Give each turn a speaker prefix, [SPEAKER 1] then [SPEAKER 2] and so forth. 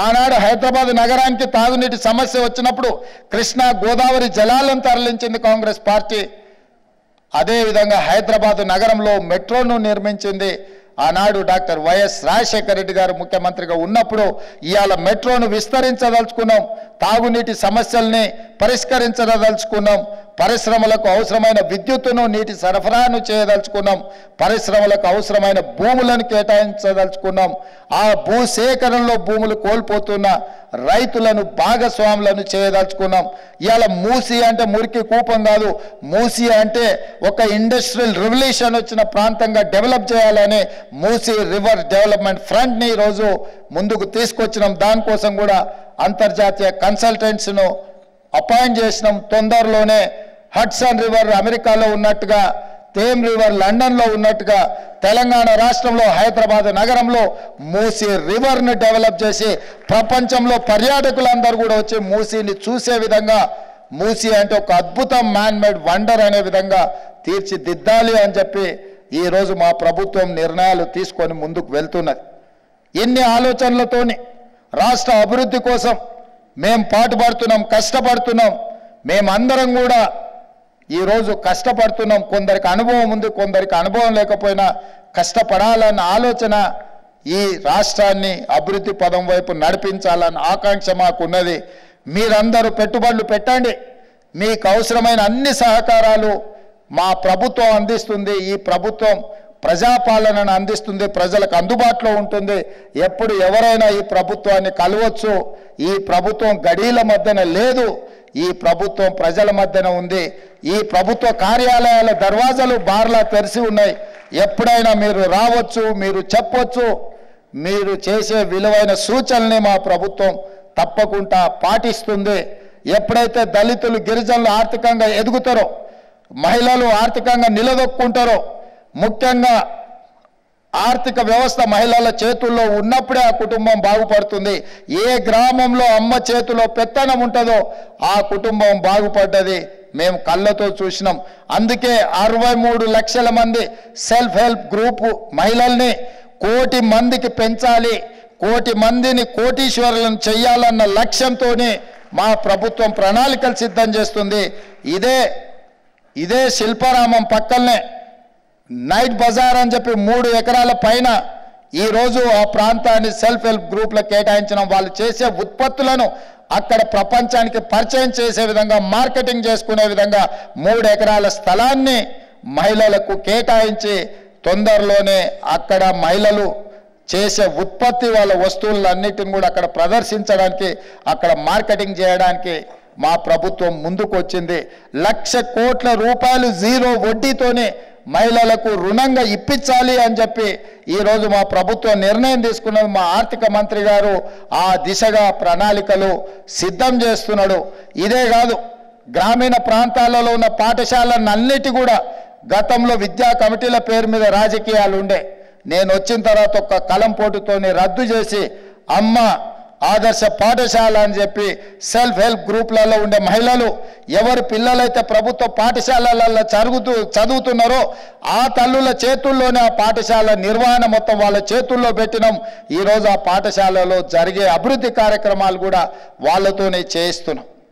[SPEAKER 1] ఆనాడు హైదరాబాద్ నగరానికి తాగునీటి సమస్య వచ్చినప్పుడు కృష్ణా గోదావరి జలాలను తరలించింది కాంగ్రెస్ పార్టీ. అదేవిధంగా హైదరాబాద్ నగరంలో మెట్రోను నిర్మించింది ఆనాడు డాక్టర్ వైఎస్ రాజశేఖర రెడ్డి గారు ముఖ్యమంత్రిగా ఉన్నప్పుడు. ఇవాళ మెట్రోను విస్తరించదలుచుకున్నాం, తాగునీటి సమస్యల్ని పరిష్కరించదలుచుకున్నాం, పరిశ్రమలకు అవసరమైన విద్యుత్తును నీటి సరఫరాను చేయదలుచుకున్నాం, పరిశ్రమలకు అవసరమైన భూములను కేటాయించదలుచుకున్నాం. ఆ భూసేకరణలో భూములు కోల్పోతున్న రైతులను భాగస్వాములను చేయదలుచుకున్నాం. ఇవాళ మూసి అంటే మురికి కూపం కాదు, మూసి అంటే ఒక ఇండస్ట్రియల్ రెవల్యూషన్ వచ్చిన ప్రాంతంగా డెవలప్ చేయాలని మూసి రివర్ డెవలప్మెంట్ ఫ్రంట్ని ఈరోజు ముందుకు తీసుకొచ్చినాం. దానికోసం కూడా అంతర్జాతీయ కన్సల్టెంట్స్ను అపాయింట్ చేసినాం. తొందరలోనే హడ్సన్ రివర్ అమెరికాలో ఉన్నట్టుగా, థేమ్ రివర్ లండన్లో ఉన్నట్టుగా తెలంగాణ రాష్ట్రంలో హైదరాబాద్ నగరంలో మూసీ రివర్ను డెవలప్ చేసి ప్రపంచంలో పర్యాటకులందరూ కూడా వచ్చి మూసీని చూసే విధంగా, మూసీ అంటే ఒక అద్భుతం మ్యాన్ మేడ్ వండర్ అనే విధంగా తీర్చిదిద్దాలి అని చెప్పి ఈరోజు మా ప్రభుత్వం నిర్ణయాలు తీసుకొని ముందుకు వెళ్తున్నది. ఇన్ని ఆలోచనలతోని రాష్ట్ర అభివృద్ధి కోసం మేము పాటుపడుతున్నాం, కష్టపడుతున్నాం. మేమందరం కూడా ఈరోజు కష్టపడుతున్నాం. కొందరికి అనుభవం ఉంది, కొందరికి అనుభవం లేకపోయినా కష్టపడాలన్న ఆలోచన, ఈ రాష్ట్రాన్ని అభివృద్ధి పదం వైపు నడిపించాలన్న ఆకాంక్ష మాకున్నది. మీరందరూ పెట్టుబడులు పెట్టండి, మీకు అవసరమైన అన్ని సహకారాలు మా ప్రభుత్వం అందిస్తుంది. ఈ ప్రభుత్వం ప్రజాపాలనను అందిస్తుంది, ప్రజలకు అందుబాటులో ఉంటుంది. ఎప్పుడు ఎవరైనా ఈ ప్రభుత్వాన్ని కలవచ్చు. ఈ ప్రభుత్వం గడీల మధ్యన లేదు, ఈ ప్రభుత్వం ప్రజల మధ్యన ఉంది. ఈ ప్రభుత్వ కార్యాలయాల దర్వాజాలు బార్లా తెరిచి ఉన్నాయి. ఎప్పుడైనా మీరు రావచ్చు, మీరు చెప్పొచ్చు. మీరు చేసే విలువైన సూచనల్ని మా ప్రభుత్వం తప్పకుండా పాటిస్తుంది. ఎప్పుడైతే దళితులు, గిరిజనులు ఆర్థికంగా ఎదుగుతారో, మహిళలు ఆర్థికంగా నిలదొక్కుంటారో, ముఖ్యంగా ఆర్థిక వ్యవస్థ మహిళల చేతుల్లో ఉన్నప్పుడే ఆ కుటుంబం బాగుపడుతుంది. ఏ గ్రామంలో అమ్మ చేతిలో పెత్తనం ఉంటుందో ఆ కుటుంబం బాగుపడ్డది మేము కళ్ళతో చూసినాం. అందుకే 63 లక్షల మంది సెల్ఫ్ హెల్ప్ గ్రూపు మహిళల్ని 1 కోటి మందికి పెంచాలి, 1 కోటి మందిని కోటీశ్వరులను చెయ్యాలన్న లక్ష్యంతో మా ప్రభుత్వం ప్రణాళికలు సిద్ధం చేస్తుంది. ఇదే శిల్పారామం పక్కనే నైట్ బజార్ అని చెప్పి 3 ఎకరాల పైన ఈరోజు ఆ ప్రాంతాన్ని సెల్ఫ్ హెల్ప్ గ్రూప్లకు కేటాయించిన వాళ్ళు చేసే ఉత్పత్తులను అక్కడ ప్రపంచానికి పరిచయం చేసే విధంగా, మార్కెటింగ్ చేసుకునే విధంగా 3 ఎకరాల స్థలాన్ని మహిళలకు కేటాయించి తొందరలోనే అక్కడ మహిళలు చేసే ఉత్పత్తి వాళ్ళ వస్తువులన్నిటిని కూడా అక్కడ ప్రదర్శించడానికి, అక్కడ మార్కెటింగ్ చేయడానికి మా ప్రభుత్వం ముందుకు వచ్చింది. 1,00,000 కోట్ల రూపాయలు జీరో వడ్డీతోనే మహిళలకు రుణంగా ఇప్పించాలి అని చెప్పి ఈరోజు మా ప్రభుత్వం నిర్ణయం తీసుకున్నది. మా ఆర్థిక మంత్రి గారు ఆ దిశగా ప్రణాళికలు సిద్ధం చేస్తున్నాడు. ఇదే కాదు, గ్రామీణ ప్రాంతాలలో ఉన్న పాఠశాలలన్నిటి కూడా గతంలో విద్యా కమిటీల పేరు మీద రాజకీయాలు ఉండే. నేను వచ్చిన తర్వాత ఒక కలం పోటుతోని రద్దు చేసి అమ్మ ఆదర్శ పాఠశాల అని చెప్పి సెల్ఫ్ హెల్ప్ గ్రూప్లలో ఉండే మహిళలు ఎవరు పిల్లలైతే ప్రభుత్వ పాఠశాలలలో చదువుతున్నారో ఆ తల్లుల చేతుల్లోనే ఆ పాఠశాల నిర్వహణ మొత్తం వాళ్ళ చేతుల్లో పెట్టినాం. ఈరోజు ఆ పాఠశాలలో జరిగే అభివృద్ధి కార్యక్రమాలు కూడా వాళ్ళతోనే చేయిస్తున్నాం.